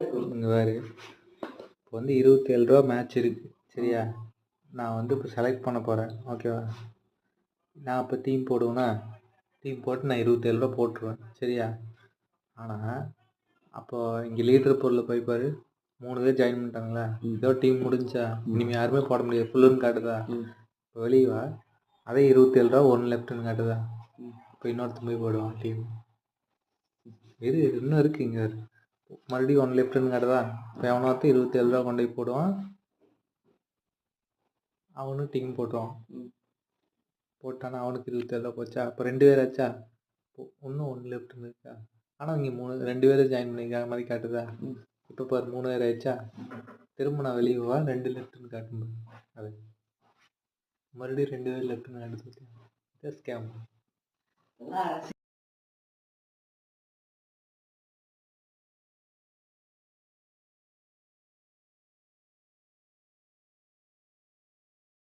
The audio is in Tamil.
இங்கே வேறு இப்போ வந்து 27 மேட்ச் இருக்குது சரியா. நான் வந்து இப்போ செலக்ட் பண்ண போகிறேன் ஓகேவா. நான் இப்போ டீம் போடுவேன்னா டீம் போட்டு நான் 27 போட்டுருவேன் சரியா. ஆனால் அப்போது இங்கே லீடர் பொருளில் போய் பாரு 3 பேர் ஜாயின் பண்ணிட்டாங்களா. இதோ டீம் முடிஞ்சா இனிமேல் யாருமே போட முடியாது ஃபுல்லுன்னு காட்டுதா. இப்போ வெளியே வா அதே 27 1 லெஃப்ட்டுன்னு காட்டுதா. இப்போ இன்னொருத்தன் போய் போடுவான் டீம். இது இன்னும் இருக்குது இங்கே மறுபடியும் 1 லெஃப்ட்டுன்னு காட்டுதா. இப்போ எவனாவது 27 கொண்டு போய் போடுவான். அவனும் டீம் போட்டுருவான். போட்டானா அவனுக்கு 27 போச்சா. இப்போ 2 பேர் ஆச்சா. இன்னும் 1 லெஃப்ட்டுன்னு இருக்கா. ஆனால் இங்கே 2 பேரும் ஜாயின் பண்ணிக்கிற மாதிரி காட்டுதா. இப்போ பாரு 3 பேர் ஆயிடுச்சா. திரும்ப நான் வெளியே வா 2 லெஃப்ட்டுன்னு காட்டும்போது அது மறுபடியும் 2 பேர் லெஃப்ட்டுன்னு காட்டுது. ஸ்கேம்.